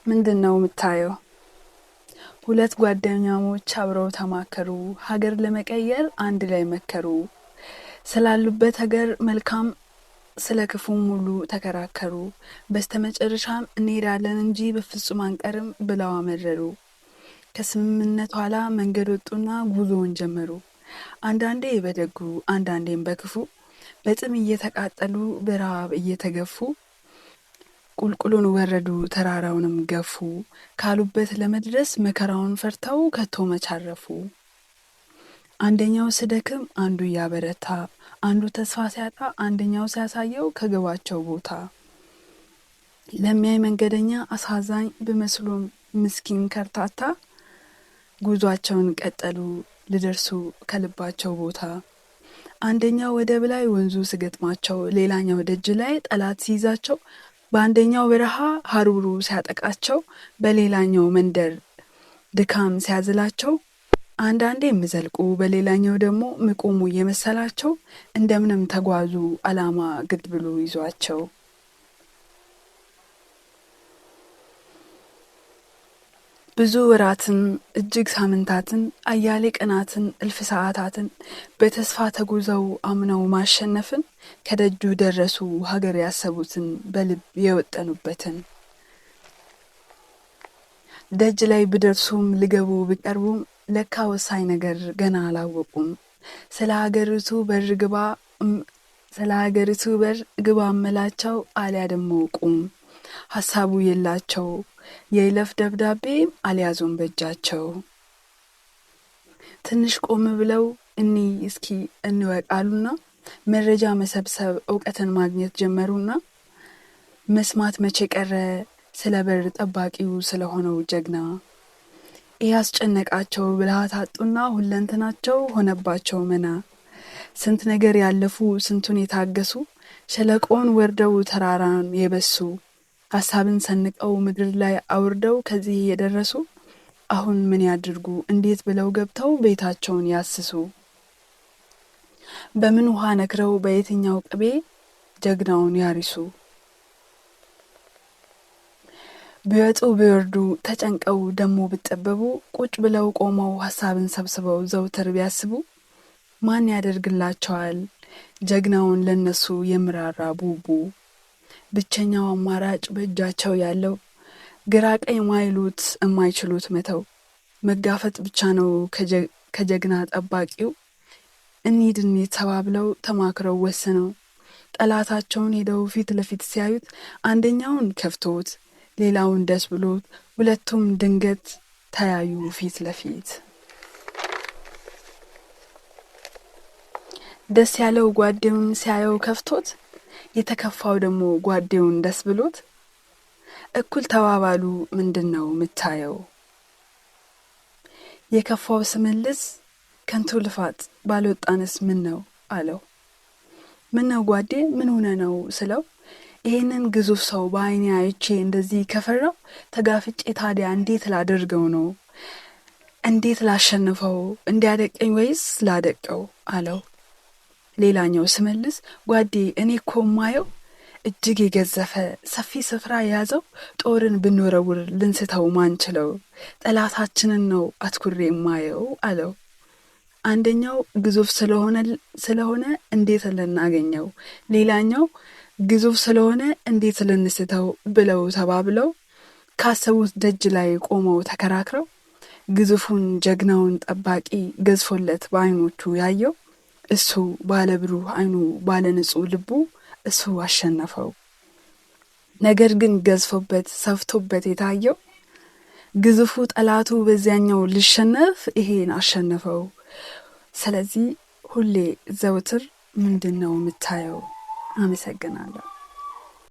ምንድነው የምታየው? ሁለት ጓደኛሞች አብረው ተማከሩ፣ ሀገር ለመቀየር አንድ ላይ መከሩ። ስላሉበት ሀገር መልካም ስለክፉ ሙሉ ተከራከሩ። በስተመጨረሻም እንሄዳለን እንጂ በፍጹም አንቀርም ብለው አመረሩ። ከስምምነት ኋላ መንገድ ወጡና ጉዞውን ጀመሩ። አንዳንዴ በደጉ አንዳንዴም በክፉ በጥም እየተቃጠሉ በረሃብ እየተገፉ ቁልቁሉን ወረዱ ተራራውንም ገፉ። ካሉበት ለመድረስ መከራውን ፈርተው ከቶ መቻረፉ። አንደኛው ስደክም አንዱ ያበረታ፣ አንዱ ተስፋ ሲያጣ አንደኛው ሲያሳየው ከገባቸው ቦታ። ለሚያይ መንገደኛ አሳዛኝ በመስሎም ምስኪን ከርታታ ጉዟቸውን ቀጠሉ ሊደርሱ ከልባቸው ቦታ። አንደኛው ወደብ ላይ ወንዙ ሲገጥማቸው፣ ሌላኛው ደጅ ላይ ጠላት ሲይዛቸው፣ በአንደኛው በረሃ ሀሩሩ ሲያጠቃቸው፣ በሌላኛው መንደር ድካም ሲያዝላቸው፣ አንዳንዴ የሚዘልቁ በሌላኛው ደግሞ መቆሙ የመሰላቸው እንደምንም ተጓዙ አላማ ግድ ብሎ ይዟቸው። ብዙ ወራትን እጅግ ሳምንታትን አያሌ ቀናትን እልፍ ሰዓታትን በተስፋ ተጉዘው አምነው ማሸነፍን ከደጁ ደረሱ ሀገር ያሰቡትን በልብ የወጠኑበትን። ደጅ ላይ ቢደርሱም ሊገቡ ቢቀርቡም ለካ ወሳኝ ነገር ገና አላወቁም። ስለ ሀገሪቱ በር ግባ አመላቸው አልያ ደግሞ ቁም። ሐሳቡ የላቸው የይለፍ ደብዳቤ አልያዙም በእጃቸው። ትንሽ ቆም ብለው እስኪ እንወቃሉና መረጃ መሰብሰብ እውቀትን ማግኘት ጀመሩና መስማት መቼ ቀረ ስለ በር ጠባቂው ስለሆነው ጀግና። ያስጨነቃቸው ብልሃት አጡና ሁለንተናቸው ሆነባቸው መና። ስንት ነገር ያለፉ ስንቱን የታገሱ ሸለቆን ወርደው ተራራን የበሱ ሐሳብን ሰንቀው ምድር ላይ አውርደው ከዚህ የደረሱ አሁን ምን ያድርጉ እንዴት ብለው ገብተው ቤታቸውን ያስሱ። በምን ውሃ ነክረው በየትኛው ቅቤ ጀግናውን ያሪሱ። ቢወጡ ቢወርዱ ተጨንቀው ደሞ ቢጠበቡ ቁጭ ብለው ቆመው ሐሳብን ሰብስበው ዘውትር ቢያስቡ ማን ያደርግላቸዋል ጀግናውን ለነሱ የምራራ ቡቡ። ብቸኛው አማራጭ በእጃቸው ያለው ግራ ቀኝ ማይሉት የማይችሉት መተው መጋፈጥ ብቻ ነው ከጀግና ጠባቂው። እንሂድ ተባብለው ተማክረው ወሰነው ጠላታቸውን ሄደው ፊት ለፊት ሲያዩት አንደኛውን ከፍቶት ሌላውን ደስ ብሎት ሁለቱም ድንገት ተያዩ ፊት ለፊት። ደስ ያለው ጓዴውን ሲያየው ከፍቶት የተከፋው ደግሞ ጓዴውን ደስ ብሎት እኩል ተባባሉ ምንድነው የምታየው? የከፋው ስመልስ ከንቱ ልፋት ባልወጣንስ ምን ነው አለው። ምን ነው ጓዴ ምን ሆነ ነው ስለው ይሄንን ግዙፍ ሰው በአይኔ አይቼ እንደዚህ ከፈራው ተጋፍጬ ታዲያ እንዴት ላደርገው ነው? እንዴት ላሸንፈው? እንዲያደቀኝ ወይስ ላደቀው አለው። ሌላኛው ስመልስ ጓዴ እኔ እኮ ማየው እጅግ የገዘፈ ሰፊ ስፍራ ያዘው ጦርን ብንወረውር ልንስተው ማንችለው ጠላታችንን ነው አትኩሬ ማየው አለው። አንደኛው ግዙፍ ስለሆነ እንዴት ልናገኘው፣ ሌላኛው ግዙፍ ስለሆነ እንዴት ልንስተው ብለው ተባብለው ካሰቡት ደጅ ላይ ቆመው ተከራክረው ግዙፉን ጀግናውን ጠባቂ ገዝፎለት በአይኖቹ ያየው እሱ ባለብሩህ አይኑ ባለንጹህ ልቡ እሱ አሸነፈው። ነገር ግን ገዝፎበት ሰፍቶበት የታየው ግዙፉ ጠላቱ በዚያኛው ሊሸነፍ ይሄን አሸነፈው። ስለዚህ ሁሌ ዘውትር ምንድነው የምታየው? አመሰግናለሁ።